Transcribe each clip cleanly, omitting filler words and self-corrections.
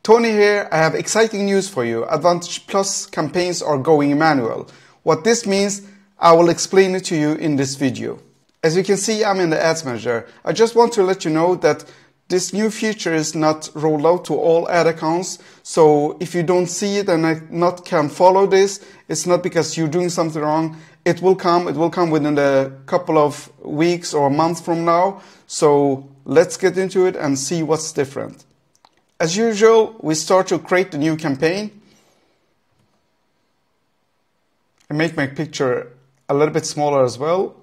Tony here. I have exciting news for you. Advantage Plus campaigns are going manual. What this means, I will explain it to you in this video. As you can see, I'm in the Ads Manager. I just want to let you know that this new feature is not rolled out to all ad accounts. So if you don't see it and can follow this, it's not because you're doing something wrong. It will come within a couple of weeks or months from now. So let's get into it and see what's different. As usual, we start to create the new campaign. I make my picture a little bit smaller as well.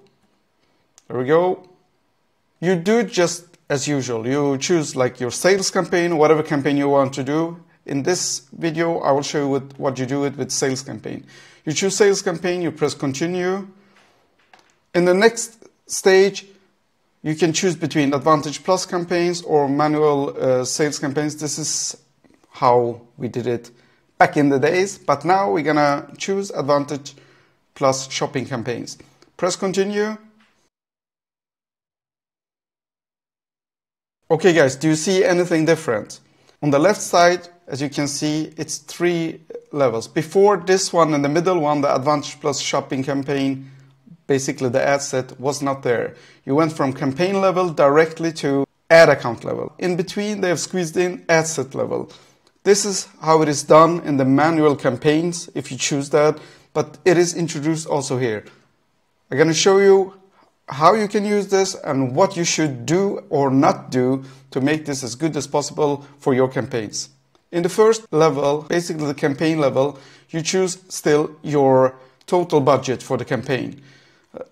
There we go. You do it just as usual. You choose like your sales campaign, whatever campaign you want to do. In this video, I will show you what you do with sales campaign. You choose sales campaign, you press continue. In the next stage, you can choose between Advantage Plus campaigns or manual sales campaigns. This is how we did it back in the days, but now we're gonna choose Advantage Plus shopping campaigns. Press continue. Okay guys, do you see anything different? On the left side, as you can see, it's 3 levels. Before this one and the middle one, the Advantage Plus shopping campaign, basically the ad set was not there. You went from campaign level directly to ad account level. In between, they have squeezed in ad set level. This is how it is done in the manual campaigns, if you choose that, but it is introduced also here. I'm going to show you how you can use this and what you should do or not do to make this as good as possible for your campaigns. In the first level, basically the campaign level, you choose still your total budget for the campaign.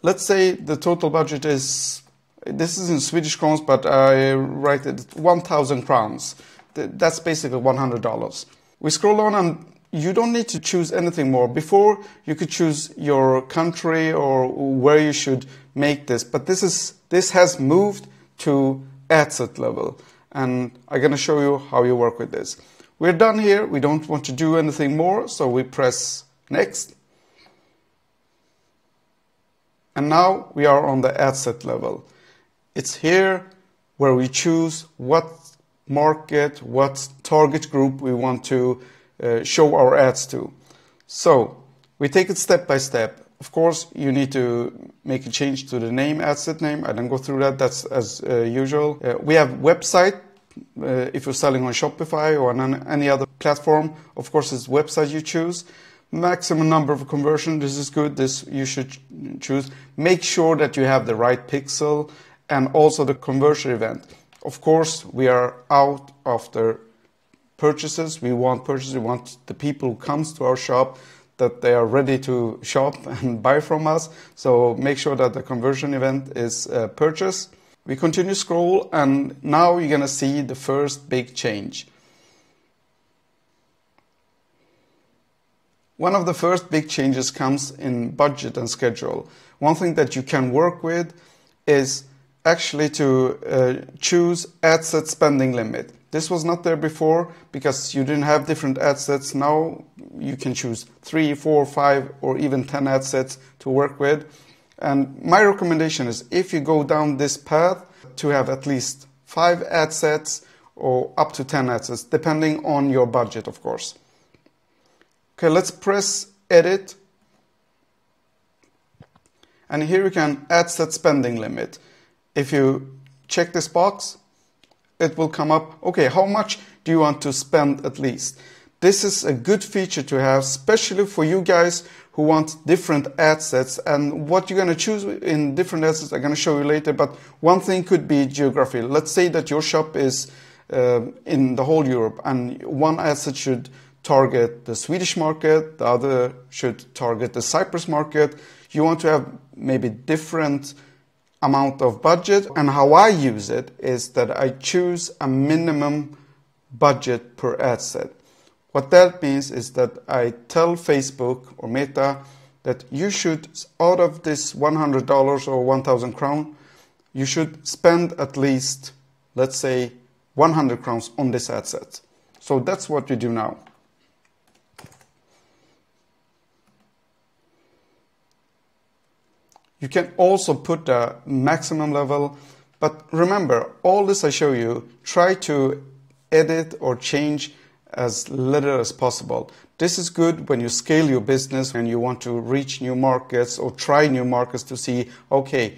Let's say the total budget is, this is in Swedish crowns, but I write it 1,000 crowns. That's basically $100. We scroll on and you don't need to choose anything more. Before, you could choose your country or where you should make this, but this has moved to ad set level, and I'm going to show you how you work with this. We're done here. We don't want to do anything more, so we press next. And now we are on the ad set level. It's here where we choose what market, what target group we want to show our ads to. So we take it step by step. Of course, you need to make a change to the name, ad set name. I don't go through that. That's as usual. We have website. If you're selling on Shopify or on any other platform, of course, it's website you choose. Maximum number of conversion. This is good. This you should choose. Make sure that you have the right pixel and also the conversion event. Of course, we are out after purchases. We want purchases. We want the people who comes to our shop that they are ready to shop and buy from us. So make sure that the conversion event is purchase. We continue scroll, and now you're going to see the first big change. One of the first big changes comes in budget and schedule. One thing that you can work with is actually to choose ad set spending limit. This was not there before because you didn't have different ad sets. Now you can choose 3, 4, 5 or even 10 ad sets to work with. And my recommendation is if you go down this path to have at least 5 ad sets or up to 10 ad sets, depending on your budget, of course. Okay, let's press edit. And here you can ad set spending limit. If you check this box, it will come up, okay, how much do you want to spend at least? This is a good feature to have, especially for you guys who want different ad sets. And what you're going to choose in different ad sets, I'm going to show you later. But one thing could be geography. Let's say that your shop is in the whole Europe, and one ad set should target the Swedish market, the other should target the Cyprus market. You want to have maybe different amount of budget, and how I use it is that I choose a minimum budget per ad set. What that means is that I tell Facebook or Meta that you should, out of this $100 or 1,000 crown, you should spend at least, let's say, 100 crowns on this ad set. So that's what we do now. You can also put a maximum level, but remember, all this I show you, try to edit or change as little as possible. This is good when you scale your business and you want to reach new markets or try new markets to see, okay,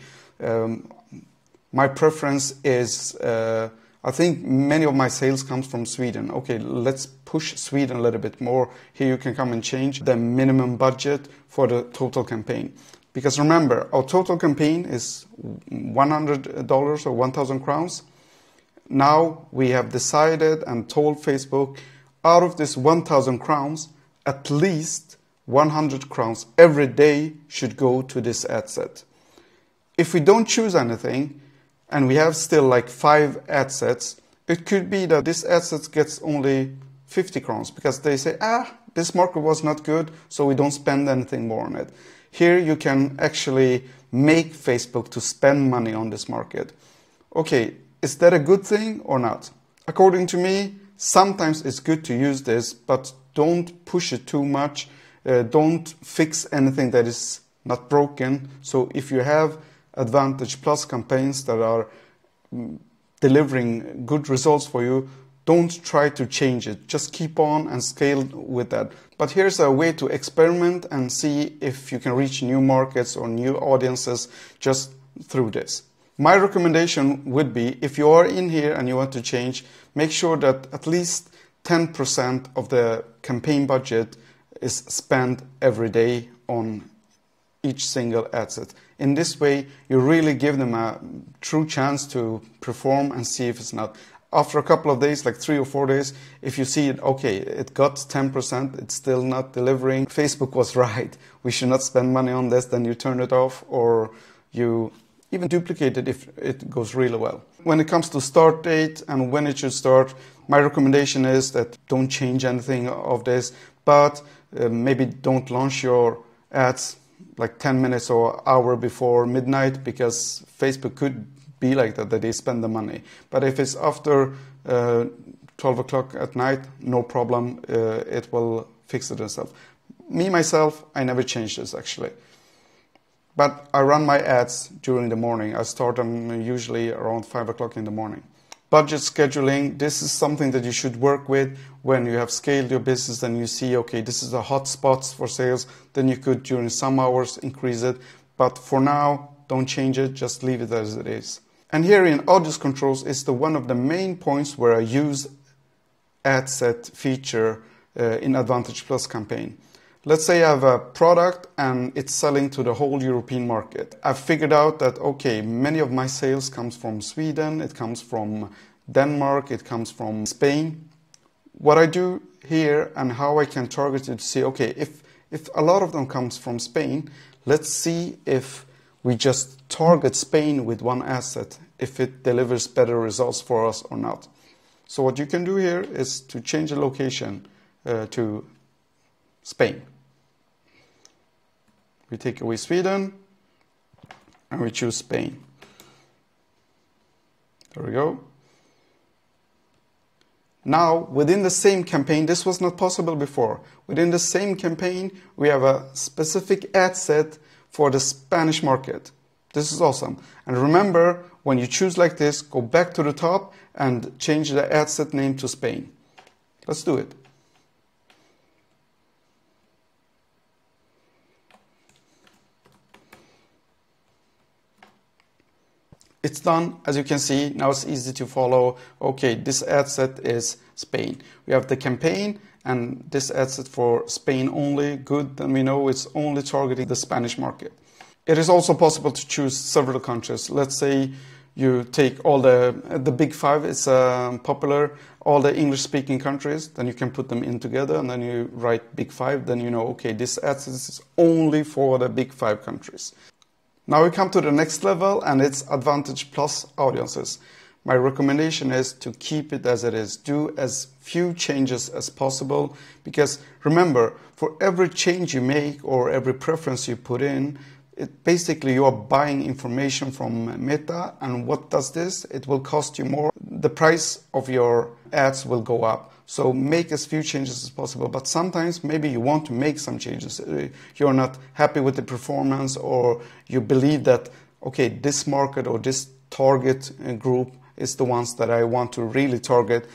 my preference is, I think many of my sales comes from Sweden. Okay, let's push Sweden a little bit more. Here you can come and change the minimum budget for the total campaign. Because remember, our total campaign is $100 or 1,000 crowns. Now we have decided and told Facebook, out of this 1,000 crowns, at least 100 crowns every day should go to this ad set. If we don't choose anything, and we have still like 5 ad sets, it could be that this ad set gets only 50 crowns because they say, this market was not good, so we don't spend anything more on it. Here you can actually make Facebook to spend money on this market. Okay, is that a good thing or not? According to me, sometimes it's good to use this, but don't push it too much. Don't fix anything that is not broken. So if you have Advantage Plus campaigns that are delivering good results for you, don't try to change it. Just keep on and scale with that. But here's a way to experiment and see if you can reach new markets or new audiences just through this. My recommendation would be, if you are in here and you want to change, make sure that at least 10% of the campaign budget is spent every day on each single ad set. In this way, you really give them a true chance to perform and see if it's not. After a couple of days, like 3 or 4 days, if you see it, okay, it got 10%, it's still not delivering, Facebook was right, we should not spend money on this, then you turn it off, or you even duplicate it if it goes really well. When it comes to start date and when it should start, my recommendation is that don't change anything of this, but maybe don't launch your ads like 10 minutes or hour before midnight, because Facebook could be like that they spend the money. But if it's after 12 o'clock at night, no problem, it will fix it itself. Me, myself, I never changed this actually. But I run my ads during the morning. I start them usually around 5 o'clock in the morning. Budget scheduling, this is something that you should work with when you have scaled your business and you see, okay, this is the hot spots for sales, then you could during some hours increase it. But for now, don't change it, just leave it as it is. And here in audience controls is one of the main points where I use ad set feature in Advantage Plus campaign. Let's say I have a product and it's selling to the whole European market. I've figured out that, okay, many of my sales comes from Sweden, it comes from Denmark, it comes from Spain. What I do here and how I can target it to see, okay, if a lot of them comes from Spain, let's see if we just target Spain with one asset, if it delivers better results for us or not. So what you can do here is to change the location to Spain. We take away Sweden and we choose Spain. There we go. Now, within the same campaign, this was not possible before. Within the same campaign, we have a specific ad set for the Spanish market. This is awesome. And remember, when you choose like this, go back to the top and change the ad set name to Spain. Let's do it. It's done. As you can see, now it's easy to follow. Okay, this ad set is Spain. We have the campaign and this ad set for Spain only. Good, then we know it's only targeting the Spanish market. It is also possible to choose several countries. Let's say you take all the big 5, it's popular, all the English-speaking countries, then you can put them in together and then you write big 5, then you know, okay, this ad set is only for the big 5 countries. Now we come to the next level and it's Advantage Plus audiences. My recommendation is to keep it as it is. Do as few changes as possible, because remember, for every change you make or every preference you put in, basically you are buying information from Meta, and what does this? It will cost you more. The price of your ads will go up. So make as few changes as possible, but sometimes maybe you want to make some changes. You're not happy with the performance, or you believe that, okay, this market or this target group is the ones that I want to really target,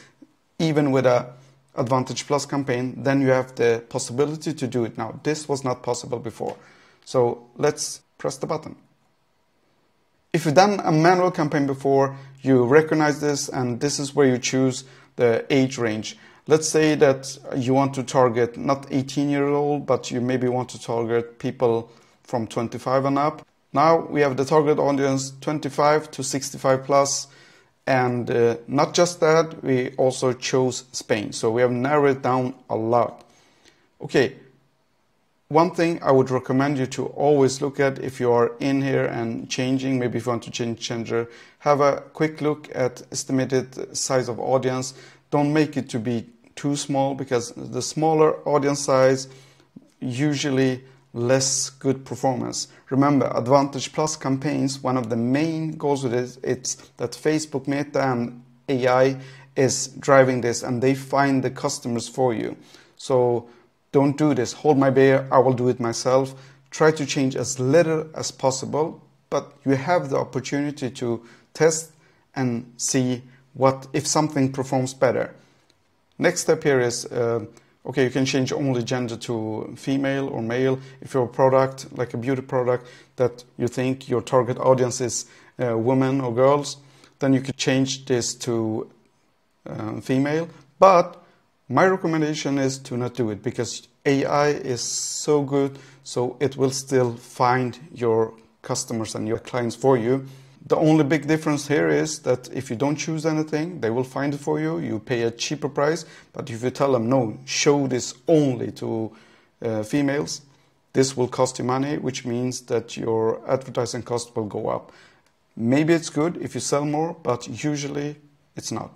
even with a Advantage Plus campaign, then you have the possibility to do it now. This was not possible before. So let's press the button. If you've done a manual campaign before, you recognize this, and this is where you choose the age range. Let's say that you want to target not 18-year-old, but you maybe want to target people from 25 and up. Now we have the target audience 25 to 65 plus. And not just that, we also chose Spain. So we have narrowed it down a lot. Okay, one thing I would recommend you to always look at if you are in here and changing, maybe if you want to change gender, have a quick look at estimated size of audience. Don't make it to be too small, because the smaller audience size, usually less good performance. Remember, Advantage Plus campaigns, one of the main goals with it, it's that Facebook, Meta and AI is driving this, and they find the customers for you. So don't do this. Hold my beer, I will do it myself. Try to change as little as possible, but you have the opportunity to test and see what if something performs better. Next step here is okay, you can change only gender to female or male. If you're a product, like a beauty product, that you think your target audience is women or girls, then you could change this to female. But my recommendation is to not do it, because AI is so good, so it will still find your customers and your clients for you. The only big difference here is that if you don't choose anything, they will find it for you. You pay a cheaper price. But if you tell them, no, show this only to females, this will cost you money, which means that your advertising cost will go up. Maybe it's good if you sell more, but usually it's not.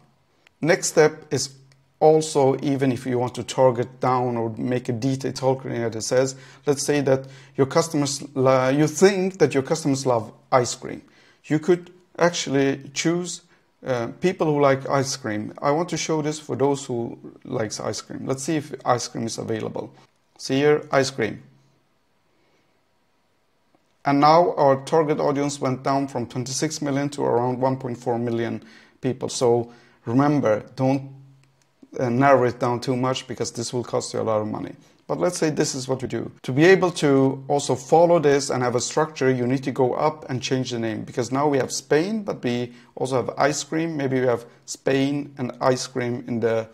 Next step is also, even if you want to target down or make a detailed targeting that it says, let's say that your customers, you think that your customers love ice cream. You could actually choose people who like ice cream. I want to show this for those who likes ice cream. Let's see if ice cream is available. See here, ice cream. And now our target audience went down from 26 million to around 1.4 million people. So remember, don't narrow it down too much, because this will cost you a lot of money. But let's say this is what you do. To be able to also follow this and have a structure, you need to go up and change the name, because now we have Spain, but we also have ice cream. Maybe we have Spain and ice cream in the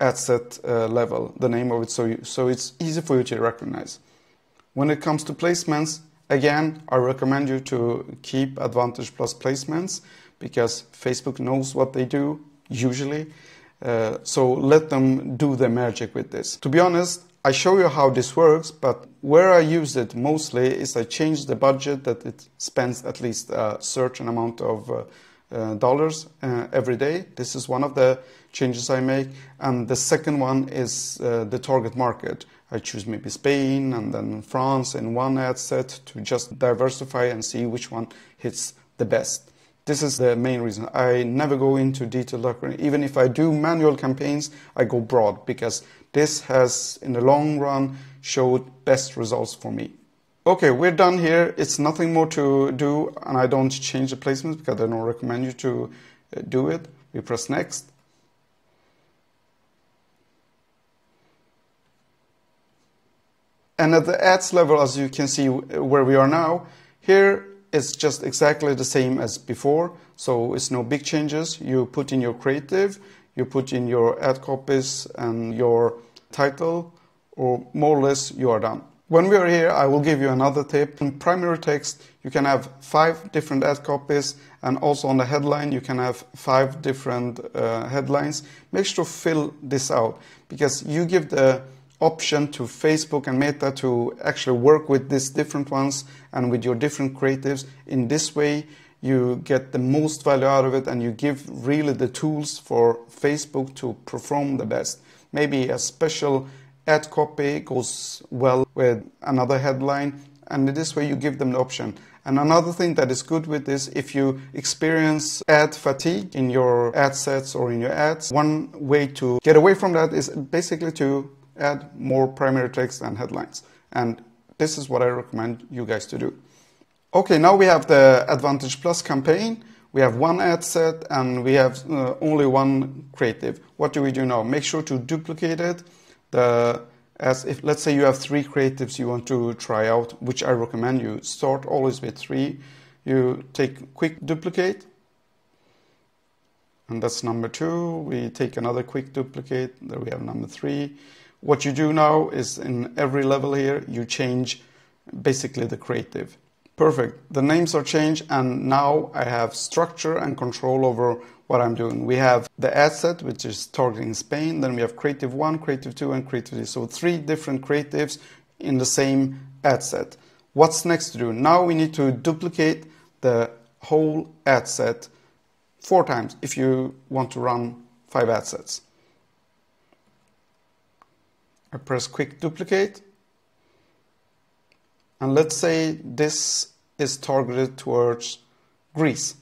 ad set level, the name of it, so it's easy for you to recognize. When it comes to placements, again, I recommend you to keep Advantage Plus placements, because Facebook knows what they do, usually. So let them do the magic with this. To be honest, I show you how this works, but where I use it mostly is I change the budget that it spends at least a certain amount of dollars every day. This is one of the changes I make. And the second one is the target market. I choose maybe Spain and then France in one ad set to just diversify and see which one hits the best. This is the main reason. I never go into detailed targeting. Even if I do manual campaigns, I go broad, because this has, in the long run, showed best results for me. Okay, we're done here. It's nothing more to do, and I don't change the placements because I don't recommend you to do it. We press next. And at the ads level, as you can see where we are now, here it's just exactly the same as before. So it's no big changes. You put in your creative, you put in your ad copies and your title, or more or less you are done. When we are here, I will give you another tip. In primary text, you can have 5 different ad copies, and also on the headline, you can have 5 different headlines. Make sure to fill this out, because you give the option to Facebook and Meta to actually work with these different ones and with your different creatives. In this way, you get the most value out of it, and you give really the tools for Facebook to perform the best. Maybe a special ad copy goes well with another headline, and in this way you give them the option. And another thing that is good with this, if you experience ad fatigue in your ad sets or in your ads, one way to get away from that is basically to add more primary text and headlines. And this is what I recommend you guys to do. Okay, now we have the Advantage Plus campaign. We have one ad set and we have only one creative. What do we do now? Make sure to duplicate it. As if, let's say you have 3 creatives you want to try out, which I recommend you start always with 3. You take quick duplicate, and that's number 2. We take another quick duplicate, there we have number 3. What you do now is in every level here, you change basically the creative. Perfect. The names are changed, and now I have structure and control over what I'm doing. We have the ad set, which is targeting Spain. Then we have creative 1, creative 2, and creative 3. So 3 different creatives in the same ad set. What's next to do? Now we need to duplicate the whole ad set 4 times if you want to run 5 ad sets. I press quick duplicate. And let's say this is targeted towards Greece.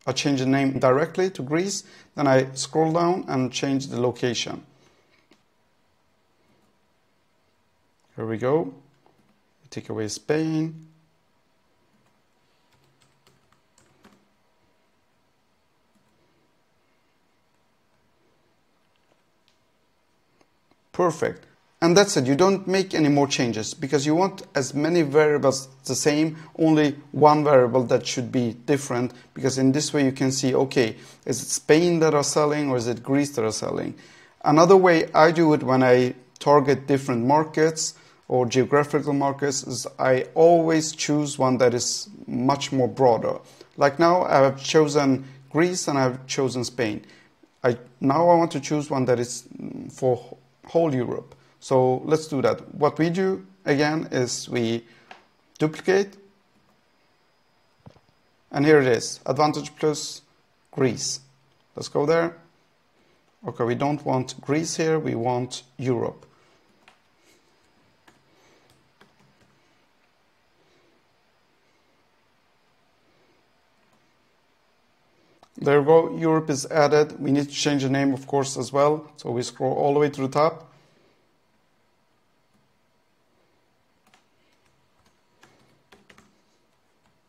I change the name directly to Greece, then I scroll down and change the location. Here we go. Take away Spain. Perfect. And that's it. You don't make any more changes because you want as many variables the same, only one variable that should be different, because in this way you can see, okay, is it Spain that are selling or is it Greece that are selling? Another way I do it when I target different markets or geographical markets is I always choose one that is much more broader. Like now I have chosen Greece and I have chosen Spain. Now I want to choose one that is for whole Europe. So let's do that. What we do again is we duplicate, and here it is, Advantage Plus Greece. Let's go there. Okay, we don't want Greece here, we want Europe. There we go, Europe is added. We need to change the name, of course, as well. So we scroll all the way to the top.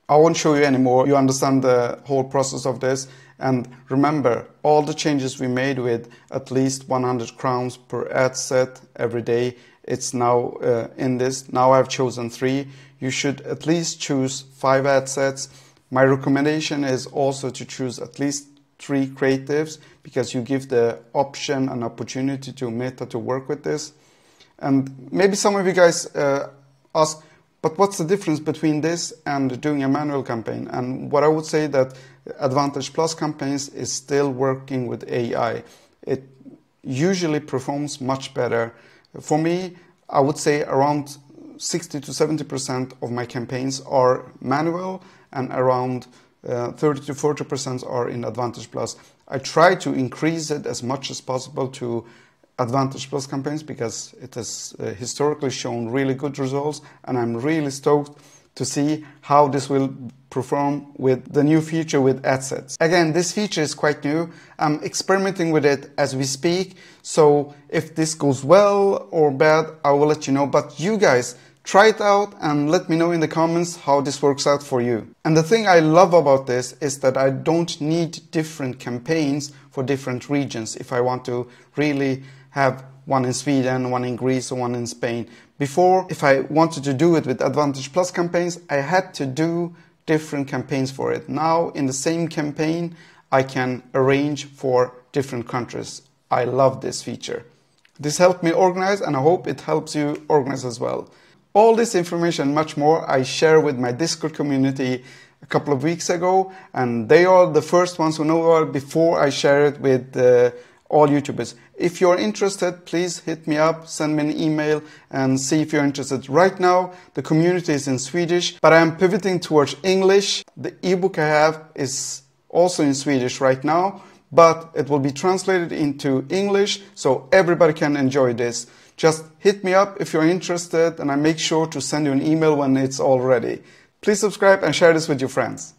I won't show you anymore. You understand the whole process of this. And remember, all the changes we made with at least 100 crowns per ad set every day, it's now in this. Now I've chosen 3. You should at least choose 5 ad sets. My recommendation is also to choose at least 3 creatives, because you give the option and opportunity to Meta to work with this. And maybe some of you guys ask, but what's the difference between this and doing a manual campaign? And what I would say that Advantage Plus campaigns is still working with AI. It usually performs much better. For me, I would say around 60 to 70% of my campaigns are manual, and around 30 to 40% are in Advantage Plus. I try to increase it as much as possible to Advantage Plus campaigns because it has historically shown really good results, and I'm really stoked to see how this will perform with the new feature with ad sets. Again, this feature is quite new. I'm experimenting with it as we speak, so if this goes well or bad, I will let you know. But you guys, try it out and let me know in the comments how this works out for you. And the thing I love about this is that I don't need different campaigns for different regions if I want to really have one in Sweden, one in Greece, or one in Spain. Before, if I wanted to do it with Advantage Plus campaigns, I had to do different campaigns for it. Now, in the same campaign, I can arrange for different countries. I love this feature. This helped me organize, and I hope it helps you organize as well. All this information and much more I share with my Discord community a couple of weeks ago, and they are the first ones who know about it before I share it with all YouTubers. If you're interested, please hit me up, send me an email, and see if you're interested. Right now, the community is in Swedish, but I am pivoting towards English. The ebook I have is also in Swedish right now, but it will be translated into English so everybody can enjoy this. Just hit me up if you're interested, and I make sure to send you an email when it's all ready. Please subscribe and share this with your friends.